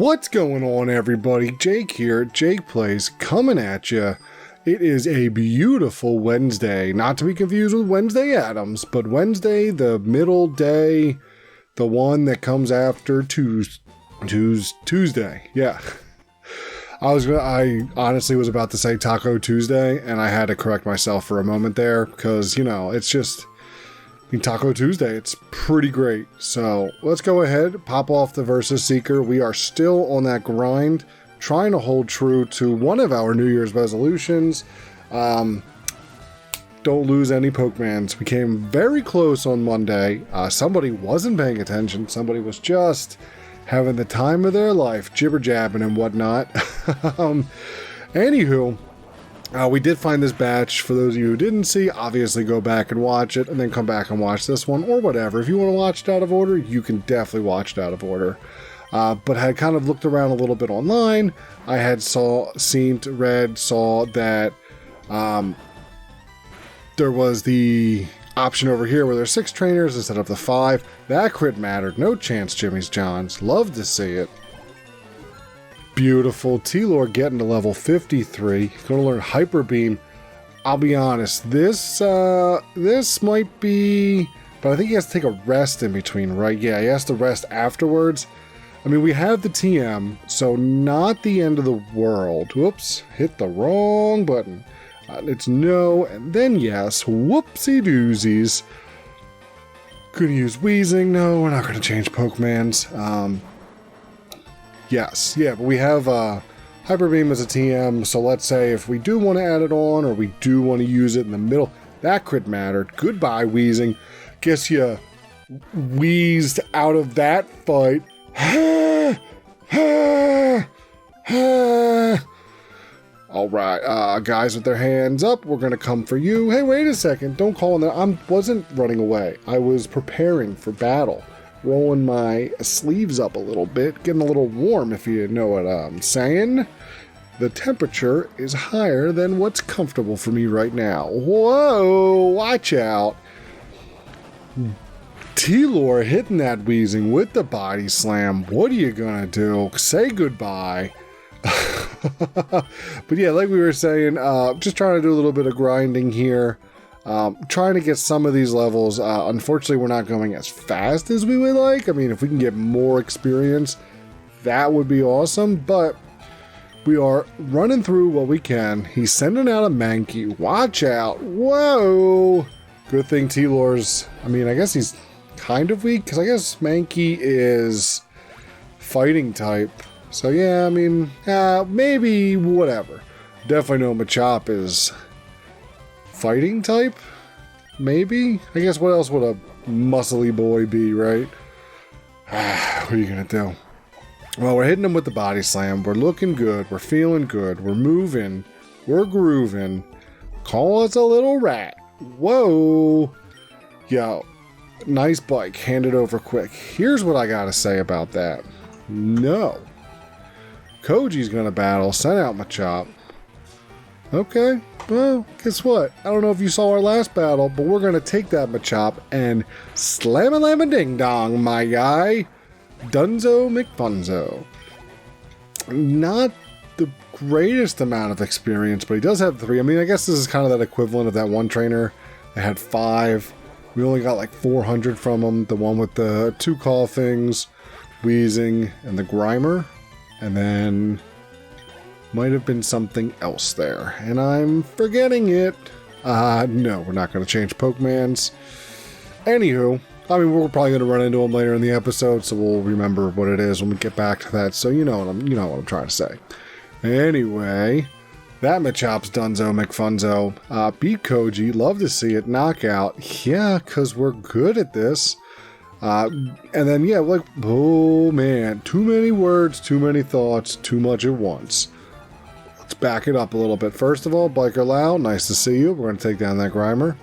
What's going on, everybody? Jake here, Jake Plays, coming at you. It is a beautiful Wednesday, not to be confused with Wednesday Addams, but Wednesday, the middle day, the one that comes after Tuesday. Yeah. I honestly was about to say Taco Tuesday, and I had to correct myself for a moment there, because, you know, it's just... Taco Tuesday, it's pretty great. So let's go ahead, pop off the Versus Seeker. We are still on that grind, trying to hold true to one of our New Year's resolutions. Don't lose any Pokemons. We came very close on Monday. Somebody wasn't paying attention. Somebody was just having the time of their life, jibber-jabbing and whatnot. Anywho, we did find this batch. For those of you who didn't see, obviously go back and watch it, and then come back and watch this one, or whatever. If you want to watch it out of order, you can definitely watch it out of order. But had kind of looked around a little bit online. I had saw that there was the option over here where there's 6 trainers instead of the 5. That crit mattered. No chance, Jimmy's Johns. Love to see it. Beautiful. T-Lord getting to level 53. He's going to learn Hyper Beam. I'll be honest, this might be... But I think he has to take a rest in between, right? Yeah, he has to rest afterwards. I mean, we have the TM, so not the end of the world. Whoops, hit the wrong button. It's no, and then yes. Whoopsie doozies. Gonna use Wheezing. No, we're not gonna change Pokemons. Yes, yeah, but we have Hyper Beam as a TM, so let's say if we do want to add it on, or we do want to use it in the middle, that crit mattered. Goodbye, Wheezing. Guess you wheezed out of that fight. Alright, guys with their hands up, we're gonna come for you. Hey, wait a second, don't call on that. I wasn't running away. I was preparing for battle. Rolling my sleeves up a little bit, getting a little warm, if you know what I'm saying. The temperature is higher than what's comfortable for me right now. Whoa, watch out. T-Lord hitting that Wheezing with the body slam. What are you gonna do? Say goodbye. But yeah, like we were saying, just trying to do a little bit of grinding here. Trying to get some of these levels. Unfortunately, we're not going as fast as we would like. I mean, if we can get more experience, that would be awesome. But we are running through what we can. He's sending out a Mankey. Watch out. Whoa. Good thing T-Lord's... I mean, I guess he's kind of weak, because I guess Mankey is fighting type. So yeah, I mean, maybe whatever. Definitely know Machop is... fighting type? Maybe? I guess what else would a muscly boy be, right? What are you gonna do? Well, we're hitting him with the body slam. We're looking good. We're feeling good. We're moving. We're grooving. Call us a little rat. Whoa. Yo, nice bike. Hand it over quick. Here's what I gotta say about that. No. Koji's gonna battle. Send out Machop. Okay. Well, guess what? I don't know if you saw our last battle, but we're going to take that Machop and slam-a-lam-a-ding-dong, my guy. Dunzo McFunzo. Not the greatest amount of experience, but he does have 3. I mean, I guess this is kind of that equivalent of that one trainer that had 5. We only got like 400 from him. The one with the 2 Coughings, Wheezing, and the Grimer. And then... might have been something else there, and I'm forgetting it. No, we're not going to change Pokemons. Anywho, I mean, we're probably going to run into them later in the episode, so we'll remember what it is when we get back to that. So you know what I'm trying to say. Anyway, that Machop's Dunzo McFunzo. Beat Koji. Love to see it. Knockout. Yeah, because we're good at this. And then, yeah, like, oh man, too many words, too many thoughts, too much at once. Let's back it up a little bit. First of all, Biker Lau, nice to see you. We're going to take down that Grimer.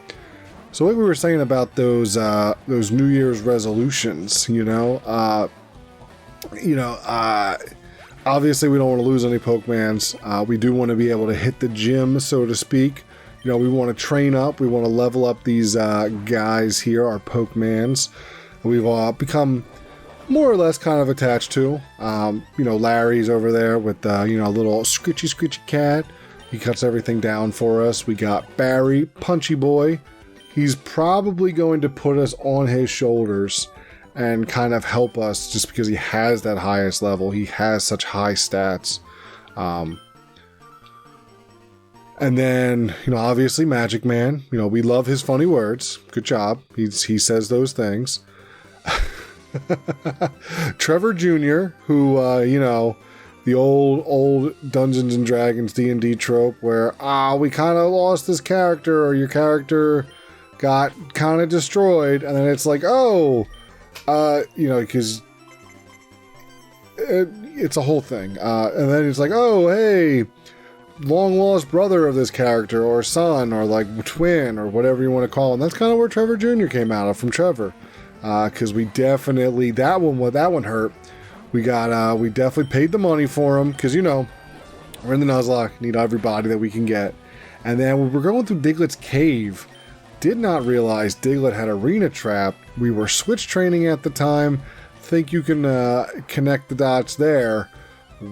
So what we were saying about those New Year's resolutions, obviously we don't want to lose any Pokemons. We do want to be able to hit the gym, so to speak. We want to train up. We want to level up these guys here, our Pokemans. We've become more or less kind of attached to. You know, Larry's over there with the, you know, little scritchy cat. He cuts everything down for us. We got Barry, Punchy Boy. He's probably going to put us on his shoulders and kind of help us just because he has that highest level. He has such high stats. And then, you know, obviously Magic Man. You know, we love his funny words. Good job. He says those things. Trevor Jr., who, you know, the old Dungeons and Dragons D&D trope where, we kind of lost this character, or your character got kind of destroyed, and then it's like, you know, because it's a whole thing. And then it's like, oh, hey, long-lost brother of this character, or son, or like twin, or whatever you want to call him. That's kind of where Trevor Jr. came out of, from Trevor. Because we definitely, that one hurt. We definitely paid the money for him, because, you know, we're in the Nuzlocke, need everybody that we can get. And then when we're going through Diglett's cave, did not realize Diglett had arena trap. We were switch training at the time. Think you can connect the dots there.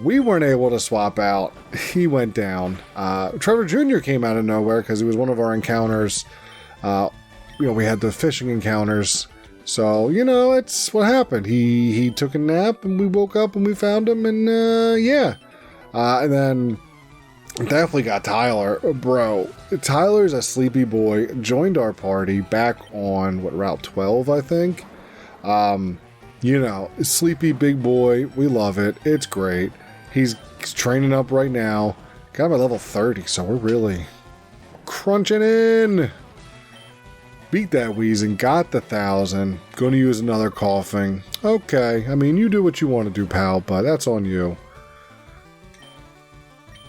We weren't able to swap out. He went down. Trevor Jr. came out of nowhere because he was one of our encounters. You know, we had the fishing encounters. So, you know, it's what happened. He took a nap, and we woke up and we found him, and yeah. And then definitely got Tyler. Bro, Tyler's a sleepy boy. Joined our party back on, Route 12, I think. You know, sleepy big boy. We love it. It's great. He's training up right now. Got him at level 30, so we're really crunching in. Beat that wheezing, got the 1,000. Gonna use another coughing. Okay, I mean, you do what you want to do, pal, but that's on you.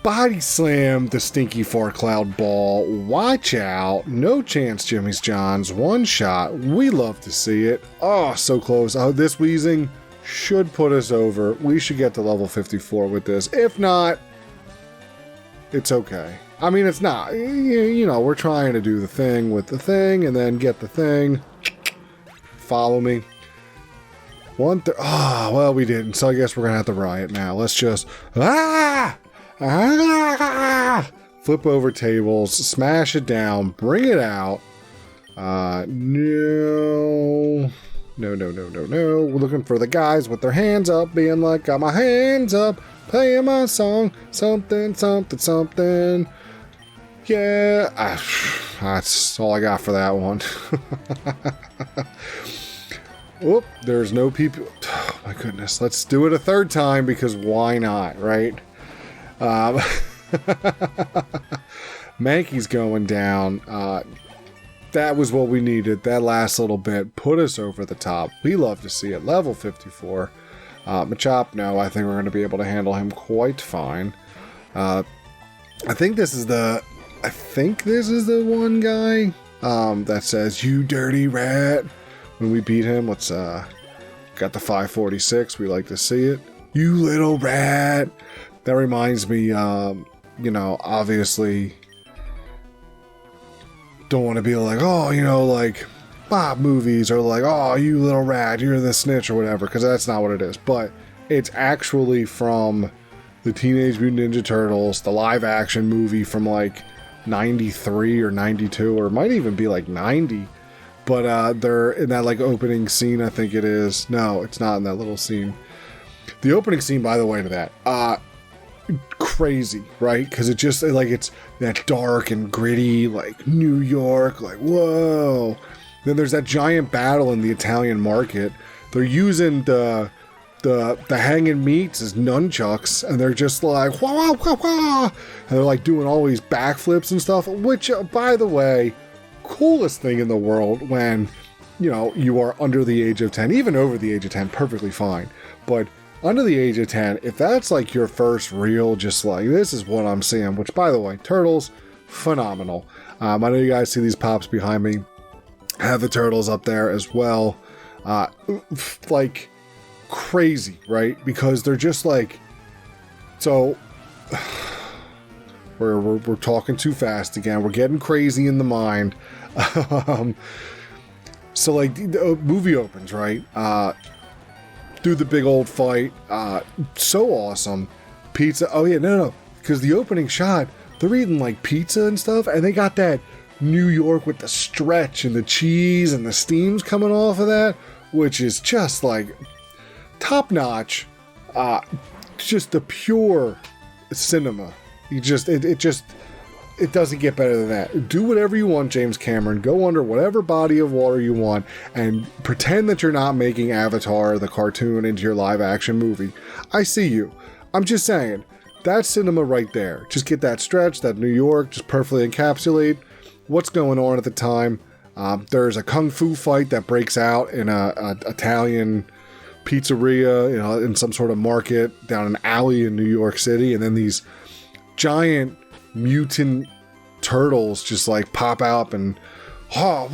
Body slam the stinky fart cloud ball. Watch out. No chance, Jimmy's Johns. One shot. We love to see it. Oh, so close. Oh, this wheezing should put us over. We should get to level 54 with this. If not, it's okay. I mean, it's not. You know, we're trying to do the thing with the thing and then get the thing. Follow me. Well, we didn't. So I guess we're going to have to riot now. Let's just... flip over tables. Smash it down. Bring it out. No. We're looking for the guys with their hands up, being like, got my hands up, playing my song. Something. Yeah, that's all I got for that one. Whoop, there's no people. Oh, my goodness. Let's do it a third time, because why not, right? Mankey's going down. That was what we needed. That last little bit put us over the top. We love to see it. Level 54. Machop, no, I think we're going to be able to handle him quite fine. I think this is the one guy that says, "You dirty rat." When we beat him, let's got the 546. We like to see it. You little rat. That reminds me, you know, obviously don't want to be like, oh, you know, like Bob movies, or like, oh, you little rat, you're the snitch, or whatever, because that's not what it is. But it's actually from the Teenage Mutant Ninja Turtles, the live action movie from like 93 or 92, or it might even be like 90. But they're in that like opening scene, I think it is. No, it's not in that little scene. The opening scene, by the way, to that, crazy, right? Because it's that dark and gritty, like New York, like whoa. Then there's that giant battle in the Italian market. They're using the hanging meats as nunchucks, and they're just like wah, wah, wah, wah. And they're like doing all these backflips and stuff, which by the way, coolest thing in the world when, you know, you are under the age of 10, even over the age of 10, perfectly fine. But under the age of 10, if that's like your first real, just like, this is what I'm seeing, which by the way, Turtles, phenomenal. I know you guys see these pops behind me. Have the Turtles up there as well. Like crazy, right? Because they're just like, so we're talking too fast again. We're getting crazy in the mind. So like the movie opens, right? do the big old fight. So awesome. Pizza. Oh yeah, no. Because the opening shot, they're eating like pizza and stuff, and they got that New York with the stretch and the cheese and the steams coming off of that, which is just like top notch. Just the pure cinema. It doesn't get better than that. Do whatever you want, James Cameron. Go under whatever body of water you want and pretend that you're not making Avatar, the cartoon, into your live action movie. I see you. I'm just saying, that's cinema right there. Just get that stretch, that New York, just perfectly encapsulate what's going on at the time. There's a kung fu fight that breaks out in a Italian pizzeria, in some sort of market down an alley in New York City, and then these giant mutant turtles just like pop out and but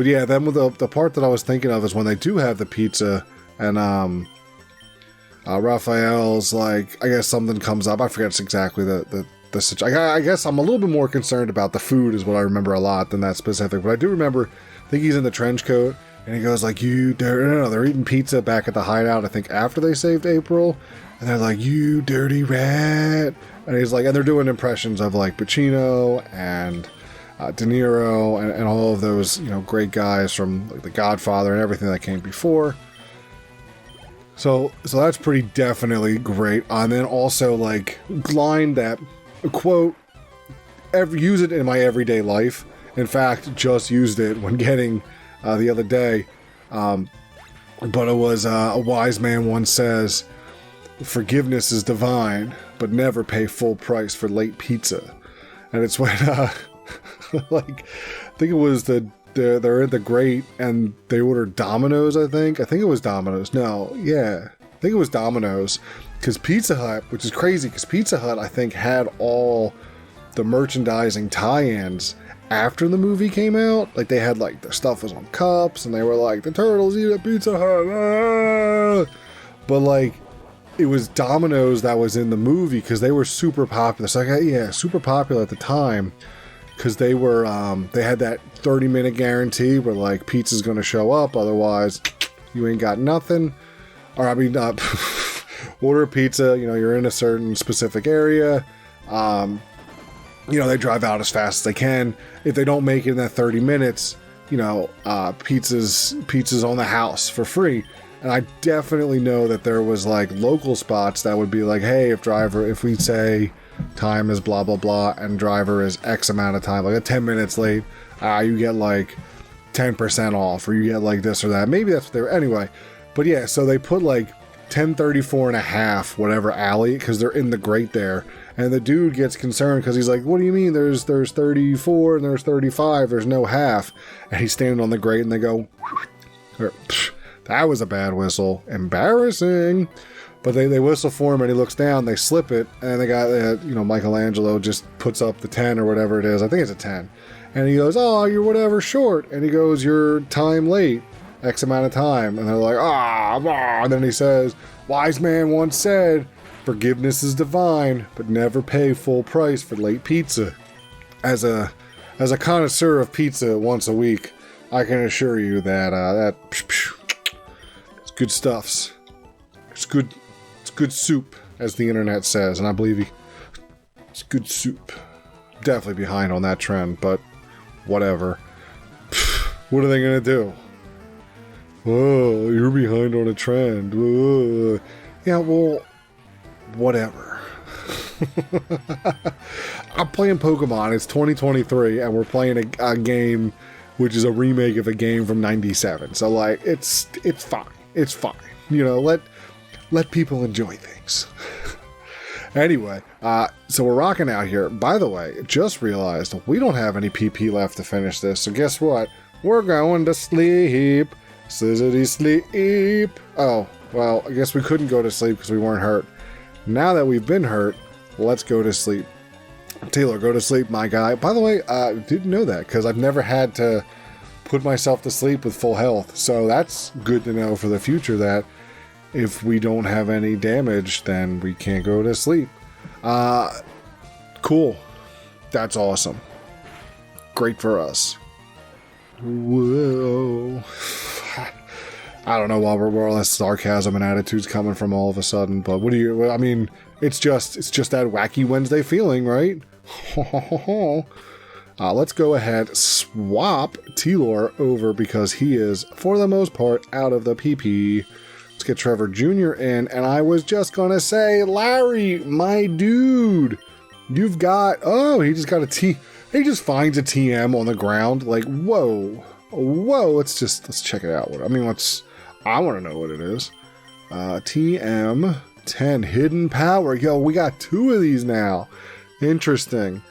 yeah, then with the part that I was thinking of is when they do have the pizza and Raphael's like, I guess something comes up. I forget exactly the situation. I guess I'm a little bit more concerned about the food is what I remember a lot than that specific, but I do remember, I think he's in the trench coat and he goes like, they're eating pizza back at the hideout, I think after they saved April. And they're like, you dirty rat. And he's like, and they're doing impressions of like Pacino and De Niro and all of those, great guys from like The Godfather and everything that came before. So that's pretty definitely great. And then also like line that quote, use it in my everyday life. In fact, just used it when getting the other day. But it was a wise man once says, forgiveness is divine, but never pay full price for late pizza. And it's when, like, I think it was they're at the Great and they ordered Domino's, I think it was Domino's. No, yeah, I think it was Domino's. Because Pizza Hut, which is crazy, because Pizza Hut, I think, had all the merchandising tie-ins after the movie came out. Like, they had, like, their stuff was on cups, and they were like, the turtles eat at Pizza Hut. Ah! But, like, it was Domino's that was in the movie because they were super popular. So super popular at the time because they were they had that 30-minute guarantee where like pizza's going to show up, otherwise you ain't got nothing. Or order a pizza. You're in a certain specific area. They drive out as fast as they can. If they don't make it in that 30 minutes, pizza's on the house for free. And I definitely know that there was like local spots that would be like, hey, if we say time is blah, blah, blah, and driver is X amount of time, like 10 minutes late, you get like 10% off, or you get like this or that. Maybe that's what they were. Anyway, but yeah, so they put like 1034 and a half, whatever alley, because they're in the grate there. And the dude gets concerned because he's like, what do you mean? There's 34 and there's 35. There's no half. And he's standing on the grate and they go, that was a bad whistle. Embarrassing. But they whistle for him and he looks down, they slip it, and they got, Michelangelo just puts up the 10 or whatever it is. I think it's a 10. And he goes, oh, you're whatever short. And he goes, you're time late, X amount of time. And they're like, and then he says, wise man once said, forgiveness is divine, but never pay full price for late pizza. As a connoisseur of pizza once a week, I can assure you that it's good stuffs. It's good soup, as the internet says, and I believe it's good soup. Definitely behind on that trend, but whatever. What are they gonna do? Oh, you're behind on a trend. Oh. Yeah, well, whatever. I'm playing Pokemon. It's 2023, and we're playing a game which is a remake of a game from '97. So, like, it's fine. It's fine. Let people enjoy things. Anyway, so we're rocking out here. By the way, just realized we don't have any PP left to finish this. So guess what? We're going to sleep. Slizzity sleep. Oh, well, I guess we couldn't go to sleep because we weren't hurt. Now that we've been hurt, let's go to sleep. Taylor, go to sleep, my guy. By the way, I didn't know that because I've never had to put myself to sleep with full health. So that's good to know for the future that if we don't have any damage, then we can't go to sleep. Cool. That's awesome. Great for us. Whoa. I don't know where all this sarcasm and attitudes coming from all of a sudden, but what do you, I mean, it's just that wacky Wednesday feeling, right? Let's go ahead, swap T-Lore over because he is, for the most part, out of the PP. Let's get Trevor Jr. in, and I was just gonna say, Larry, my dude, you've got, oh, he just got a T, he just finds a TM on the ground, like, whoa, let's check it out. I mean, I want to know what it is. TM 10 hidden power. Yo, we got 2 of these now. Interesting.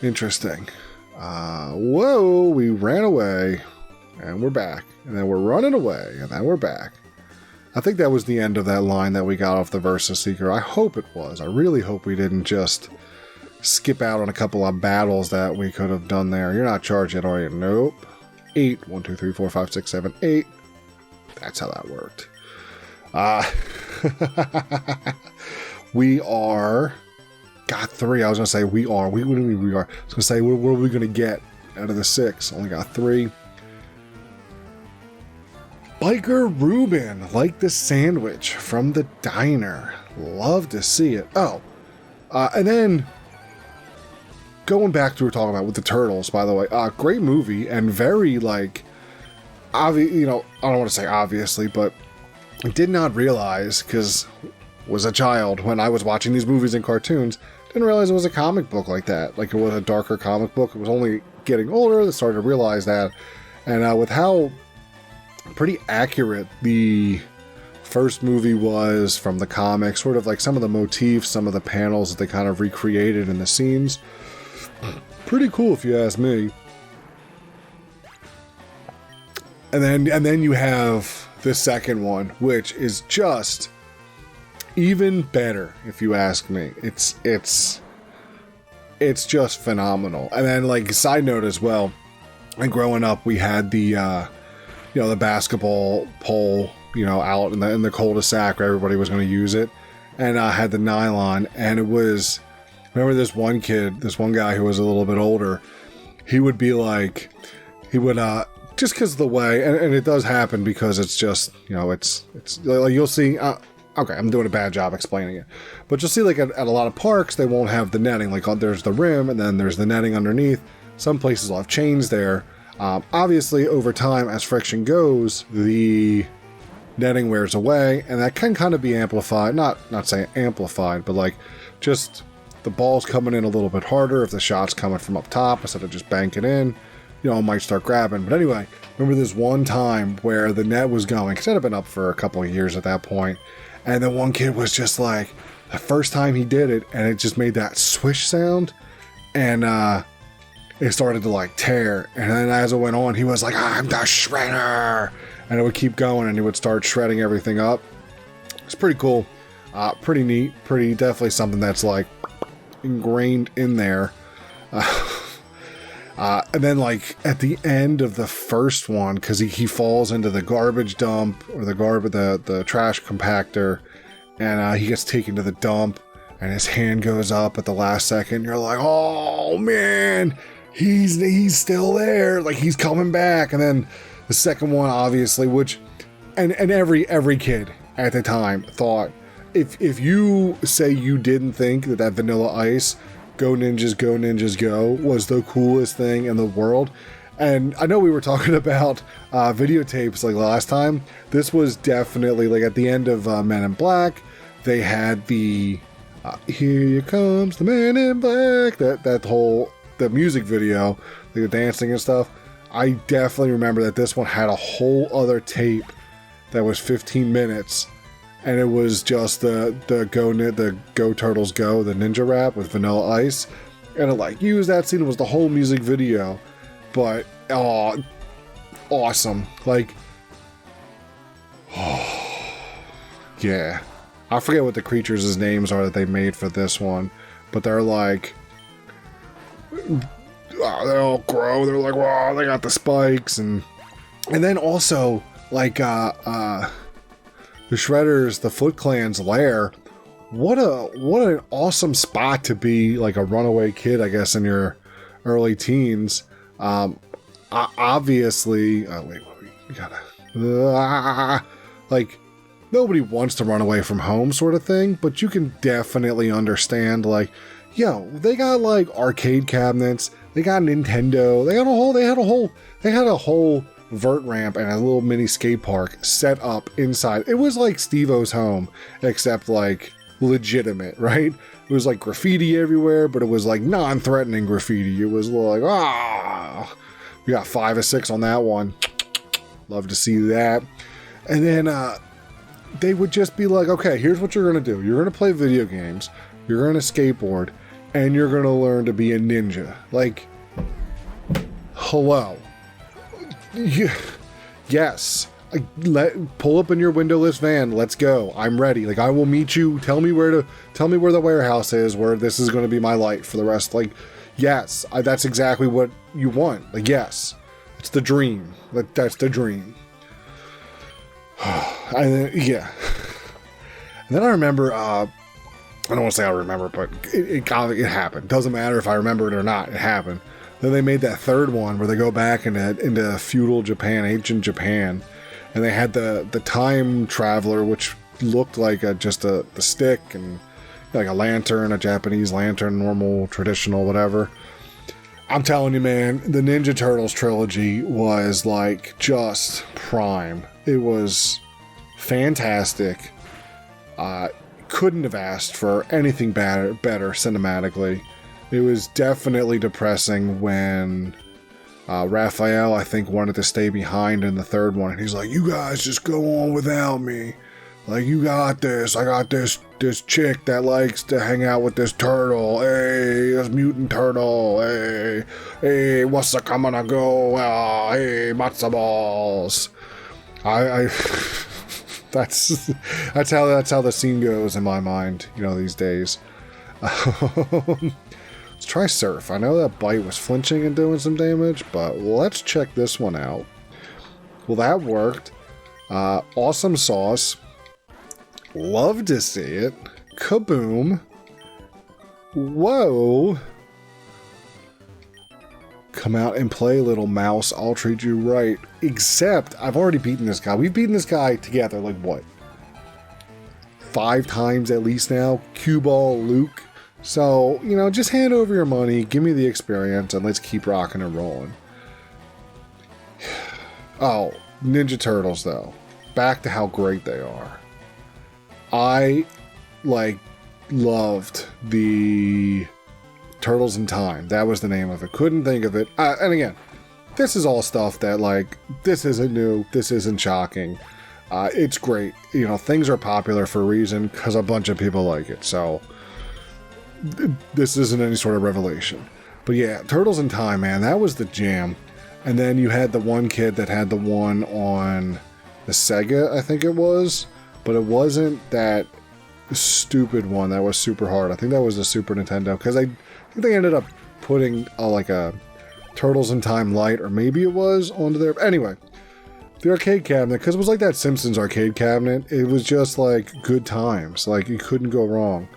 Interesting. Whoa, we ran away and we're back, and then we're running away and then we're back. I think that was the end of that line that we got off the Versus Seeker. I hope it was. I really hope we didn't just skip out on a couple of battles that we could have done there. You're not charged yet, are you? Nope. 8. 1, 2, 3, 4, 5, 6, 7, 8. That's how that worked. We are... Got 3. I was going to say we are. What do you mean we are? I was going to say, what are we going to get out of the 6? Only got 3. Biker Reuben, like the sandwich from the diner. Love to see it. Oh, and then going back to what we were talking about with the turtles, by the way, great movie and very like, I don't want to say obviously, but I did not realize, because was a child when I was watching these movies and cartoons, didn't realize it was a comic book like that. Like it was a darker comic book. It was only getting older that started to realize that, and with how pretty accurate the first movie was from the comics, sort of like some of the motifs, some of the panels that they kind of recreated in the scenes. Pretty cool if you ask me. And then you have the second one, which is just even better if you ask me. It's just phenomenal. And then like side note as well, and growing up we had the the basketball pole, out in the cul-de-sac where everybody was going to use it, and I had the nylon, and it was, remember this one guy who was a little bit older, he would be like, just because of the way, and it does happen because it's just, it's like you'll see, okay, I'm doing a bad job explaining it, but you'll see like at a lot of parks, they won't have the netting, like there's the rim, and then there's the netting underneath. Some places will have chains there. Obviously, over time, as friction goes, the netting wears away, and that can kind of be amplified. Not saying amplified, but like just the ball's coming in a little bit harder if the shot's coming from up top instead of just banking in. It might start grabbing. But anyway, remember this one time where the net was going, because it had been up for a couple of years at that point, and the one kid was just like, the first time he did it, and it just made that swish sound, and it started to like tear, and then as it went on, he was like, I'm the shredder, and it would keep going, and he would start shredding everything up. It's pretty cool, pretty neat, pretty definitely something that's like ingrained in there. And then like at the end of the first one, because he falls into the garbage dump or the trash compactor, and he gets taken to the dump, and his hand goes up at the last second. You're like, oh man, he's still there, like he's coming back. And then the second one, obviously, which and every kid at the time thought, if you say you didn't think that Vanilla Ice Go Ninjas Go was the coolest thing in the world. And I know we were talking about videotapes like last time. This was definitely like at the end of Men in Black. They had the Here Comes the Man in Black, that whole the music video, like the dancing and stuff. I definitely remember that this one had a whole other tape that was 15 minutes, and it was just the Go Turtles Go, the ninja rap with Vanilla Ice, and it like used that scene. It was the whole music video, but awesome, like, yeah, I forget what the creatures' names are that they made for this one, but they're like, they all grow, they're like, wow, they got the spikes, and then also like the Shredders, the Foot Clan's lair. What an awesome spot to be like a runaway kid, I guess, in your early teens. obviously, wait, we gotta, like, nobody wants to run away from home sort of thing, but you can definitely understand, like, yo, they got like arcade cabinets, they got Nintendo, they had a whole vert ramp and a little mini skate park set up inside. It was like Steve-O's home, except like legitimate, right? It was like graffiti everywhere, but it was like non-threatening graffiti. It was like, we got 5 or 6 on that one. Love to see that. And then they would just be like, okay, here's what you're going to do. You're going to play video games, you're going to skateboard, and you're going to learn to be a ninja. Like, hello. Yes. Pull up in your windowless van. Let's go. I'm ready. Like, I will meet you. Tell me where the warehouse is, where this is going to be my light for the rest. Like, yes, that's exactly what you want. Like, yes, it's the dream. Like, that's the dream. Yeah. And then I remember, I don't want to say I remember, but it happened. Doesn't matter if I remember it or not. It happened. Then they made that third one where they go back into feudal Japan, ancient Japan, and they had the time traveler, which looked like just the stick and like a lantern, a Japanese lantern, normal, traditional, whatever. I'm telling you, man, the Ninja Turtles trilogy was like just prime. It was fantastic. Couldn't have asked for anything better cinematically. It was definitely depressing when Raphael, I think, wanted to stay behind in the third one. And he's like, you guys just go on without me. Like, you got this. I got this chick that likes to hang out with this turtle. Hey, this mutant turtle. Hey, what's a coming to go? Hey, matzo balls. That's how the scene goes in my mind, these days. Let's try surf. I know that bite was flinching and doing some damage, but let's check this one out. Well, that worked. Awesome sauce. Love to see it. Kaboom. Whoa. Come out and play, little mouse. I'll treat you right. Except, I've already beaten this guy. We've beaten this guy together, like, what? 5 times at least now. Cue ball Luke. So, just hand over your money, give me the experience, and let's keep rocking and rolling. Oh, Ninja Turtles, though. Back to how great they are. I, loved the Turtles in Time. That was the name of it. Couldn't think of it. And again, this is all stuff that, this isn't new. This isn't shocking. It's great. Things are popular for a reason because a bunch of people like it. So, this isn't any sort of revelation. But yeah, Turtles in Time, man, that was the jam. And then you had the one kid that had the one on the Sega, I think it was. But it wasn't that stupid one that was super hard. I think that was the Super Nintendo. Because I think they ended up putting a Turtles in Time Lite, or maybe it was, onto their... Anyway, the arcade cabinet, because it was like that Simpsons arcade cabinet. It was just good times. You couldn't go wrong.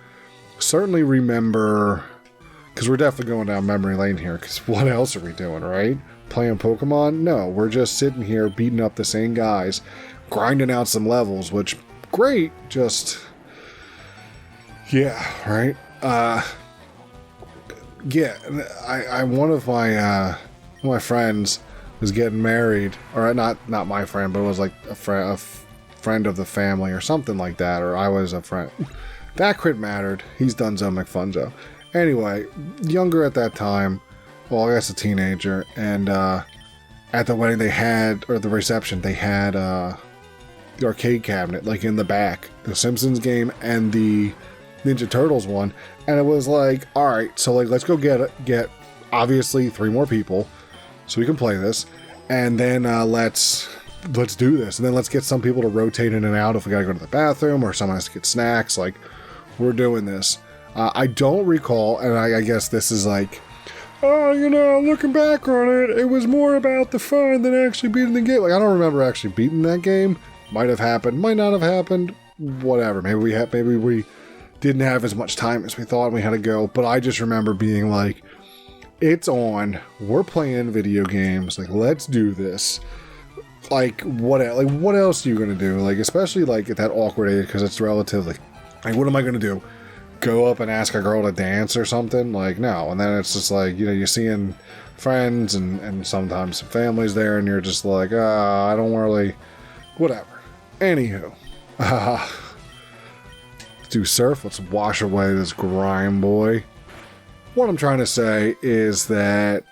Certainly remember, because we're definitely going down memory lane here, because what else are we doing, right? Playing Pokemon? No, we're just sitting here beating up the same guys, grinding out some levels, which, great, just, yeah, right? Yeah, one of my friends was getting married, or not my friend, but it was like a friend of the family or something like that, or I was a friend. That crit mattered. He's Dunzo McFunzo. Anyway, younger at that time, well, I guess a teenager, and at the wedding they had, or the reception, they had the arcade cabinet, in the back, the Simpsons game and the Ninja Turtles one, and it was alright, so let's go get obviously 3 more people, so we can play this, and then let's do this, and then let's get some people to rotate in and out if we gotta go to the bathroom, or someone has to get snacks, we're doing this. I don't recall, and I guess this is looking back on it, it was more about the fun than actually beating the game. I don't remember actually beating that game. Might have happened, might not have happened, whatever. Maybe we didn't have as much time as we thought and we had to go, but I just remember being it's on. We're playing video games. Like, let's do this. Like, what else are you going to do? Like, especially, like, at that awkward age, because it's relatively... Like, what am I going to do? Go up and ask a girl to dance or something? Like, no. And then it's just like, you know, you're seeing friends and sometimes some families there, and you're just like, I don't really... Whatever. Anywho. Let's do surf. Let's wash away this grime, boy. What I'm trying to say is that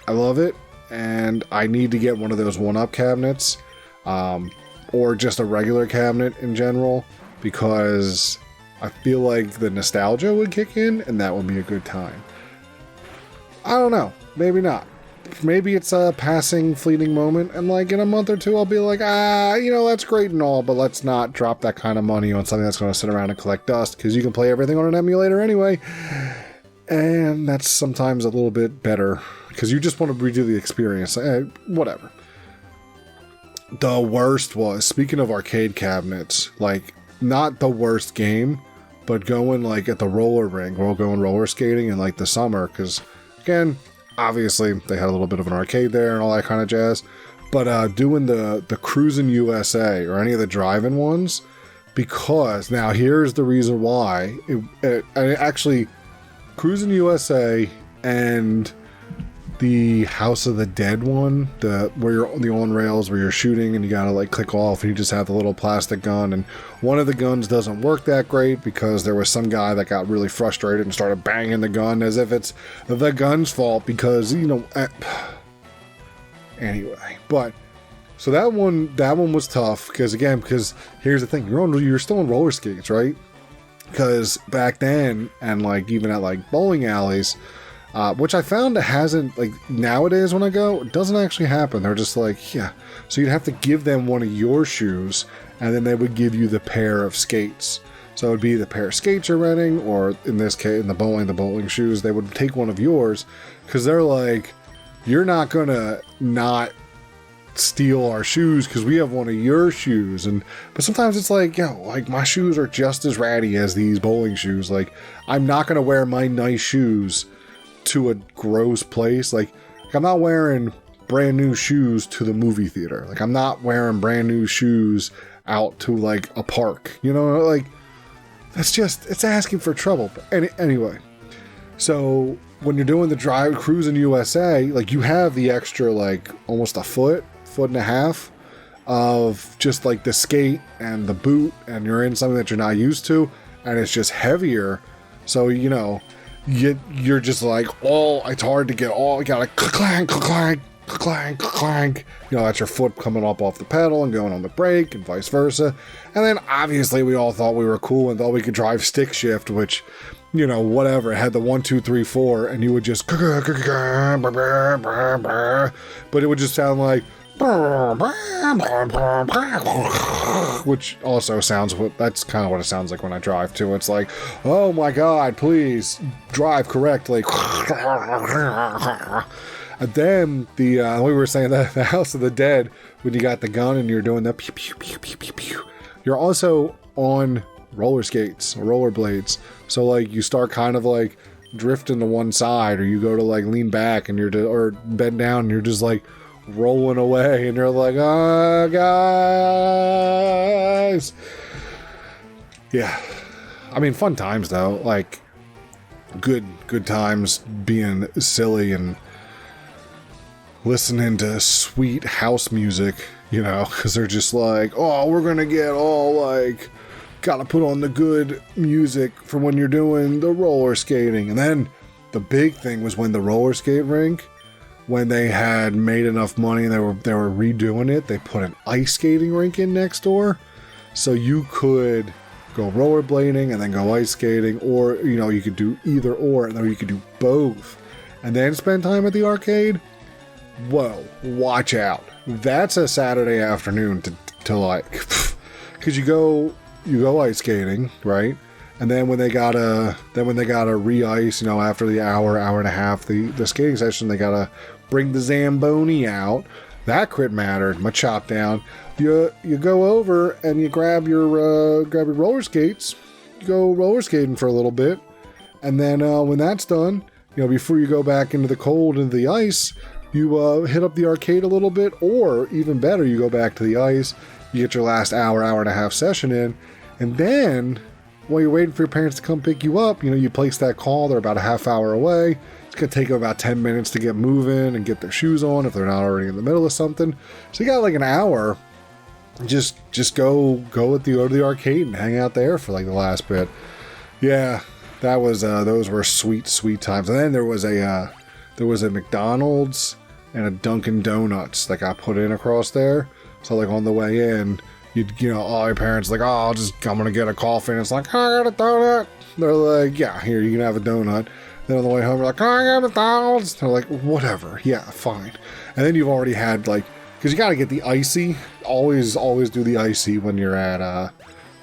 I love it, and I need to get one of those one-up cabinets, or just a regular cabinet in general, because I feel like the nostalgia would kick in, and that would be a good time. I don't know. Maybe not. Maybe it's a passing, fleeting moment, and like in a month or two, I'll be like, you know, that's great and all, but let's not drop that kind of money on something that's going to sit around and collect dust, because you can play everything on an emulator anyway. And that's sometimes a little bit better, because you just want to redo the experience. Whatever. The worst was, speaking of arcade cabinets, like, not the worst game, but going, like, at the roller rink, we'll go roller skating in, like, the summer, because, again, obviously, they had a little bit of an arcade there and all that kind of jazz, but doing the Cruisin' USA, or any of the drive-in ones, because, now, here's the reason why, actually... Cruisin' USA and the House of the Dead one, where you're on the on rails, where you're shooting and you gotta like click off and you just have the little plastic gun, and one of the guns doesn't work that great because there was some guy that got really frustrated and started banging the gun as if it's the gun's fault, because, you know, anyway. But so that one was tough, because here's the thing, you're still on roller skates, right? Because back then, and like even at like bowling alleys, which I found it hasn't, like nowadays when I go, it doesn't actually happen. They're just like, yeah. So you'd have to give them one of your shoes, and then they would give you the pair of skates. So it would be the pair of skates you're renting, or in this case, in the bowling shoes, they would take one of yours, because they're like, you're not gonna not steal our shoes because we have one of your shoes. But sometimes it's like, yo, like my shoes are just as ratty as these bowling shoes. Like, I'm not gonna wear my nice shoes to a gross place. Like I'm not wearing brand new shoes to the movie theater. Like I'm not wearing brand new shoes out to like a park, you know, like it's asking for trouble. But anyway, so when you're doing the Cruisin' USA, like you have the extra like almost a foot and a half of just like the skate and the boot, and you're in something that you're not used to, and it's just heavier. So, you know, you're just like, it's hard to get you gotta clank, clank, clank, clank. You know, that's your foot coming up off the pedal and going on the brake and vice versa. And then obviously we all thought we were cool and thought we could drive stick shift, which, you know, whatever, it had the 1, 2, 3, 4, and you would just, but it would just sound like, which also that's kind of what it sounds like when I drive too. It's like, oh my god, please drive correctly. And then we were saying that the House of the Dead, when you got the gun and you're doing the pew pew pew pew pew pew, you're also on roller skates, rollerblades. So like you start kind of like drifting to one side, or you go to like lean back and or bend down and you're just like rolling away, and you're like, oh guys. Yeah, I mean, fun times though, like good times being silly and listening to sweet house music, you know, because they're just like, oh, we're gonna get all like, gotta put on the good music for when you're doing the roller skating. And then the big thing was when the roller skate rink, when they had made enough money and they were redoing it, they put an ice skating rink in next door, so you could go rollerblading and then go ice skating, or, you know, you could do either or you could do both and then spend time at the arcade. Whoa, watch out. That's a Saturday afternoon to like, because you go ice skating, right? And then when they gotta re-ice, you know, after the hour and a half, the skating session, they gotta bring the Zamboni out. That crit mattered. My chop down. You go over and you grab your roller skates. You go roller skating for a little bit, and then when that's done, you know, before you go back into the cold and the ice, you hit up the arcade a little bit, or even better, you go back to the ice, you get your last hour and a half session in, and then while you're waiting for your parents to come pick you up, you know, you place that call. They're about a half hour away. It's going to take them about 10 minutes to get moving and get their shoes on if they're not already in the middle of something. So you got like an hour. Just go at the arcade and hang out there for like the last bit. Yeah, that was those were sweet times. And then there was a McDonald's and a Dunkin' Donuts that got put in across there. So like on the way in, you know, all your parents like, oh, I'm gonna get a coffee, and it's like, oh, I got a donut. They're like, yeah, here, you can have a donut. Then on the way home, we're like, oh, I got McDonald's. They're like, whatever, yeah, fine. And then you've already had like, because you got to get the icy. Always do the icy when you're at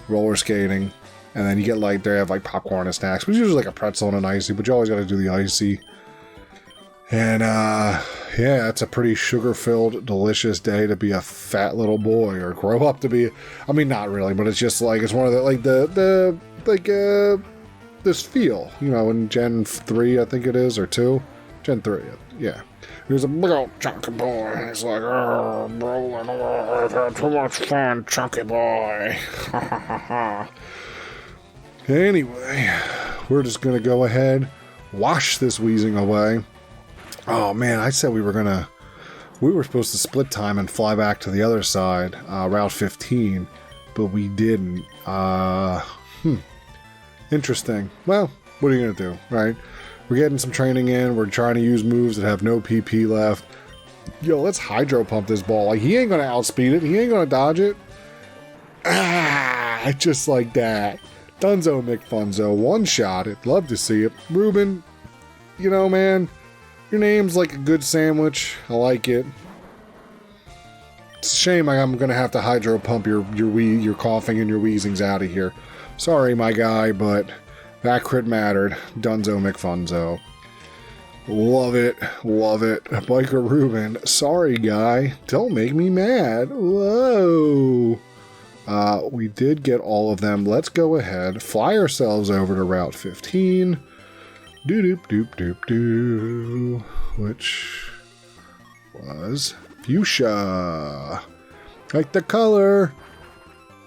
roller skating, and then you get like they have like popcorn and snacks, which is usually like a pretzel and an icy, but you always got to do the icy. And yeah, it's a pretty sugar-filled, delicious day to be a fat little boy or grow up to be. I mean, not really, but it's just like it's one of the like this feel, you know, in Gen 3, I think it is, or 2, Gen 3, yeah. There's a big old chunky boy, and he's like, oh, bro, I've had too much fun, chunky boy. Anyway, we're just gonna go ahead, wash this wheezing away. Oh man, I said we were supposed to split time and fly back to the other side, Route 15, but we didn't. Interesting. Well, what are you gonna do, right? We're getting some training in, we're trying to use moves that have no PP left. Yo, let's hydro pump this ball. Like, he ain't gonna outspeed it, he ain't gonna dodge it. Ah, just like that. Dunzo McFunzo, one-shot it, love to see it. Ruben, you know, man, your name's like a good sandwich. I like it. It's a shame I'm gonna have to hydro pump your coughing and your wheezings out of here. Sorry, my guy, but that crit mattered. Dunzo McFunzo. Love it. Biker Ruben. Sorry, guy. Don't make me mad. Whoa. We did get all of them. Let's go ahead. Fly ourselves over to Route 15. Doop. Which was fuchsia. Like the color.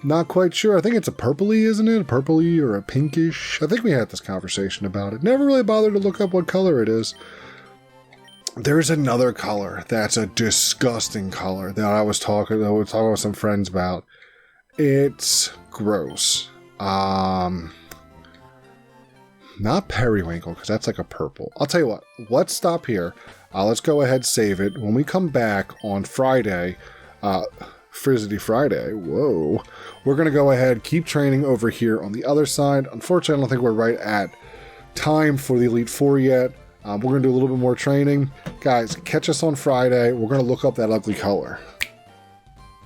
Not quite sure. I think it's a purpley, isn't it? A purpley or a pinkish. I think we had this conversation about it. Never really bothered to look up what color it is. There's another color that's a disgusting color that I was talking with some friends about. It's gross. Not periwinkle, because that's like a purple. I'll tell you what. Let's stop here. Let's go ahead, save it. When we come back on Friday, Frizzity Friday, whoa, we're going to go ahead, keep training over here on the other side. Unfortunately, I don't think we're right at time for the Elite Four yet. We're going to do a little bit more training. Guys, catch us on Friday. We're going to look up that ugly color.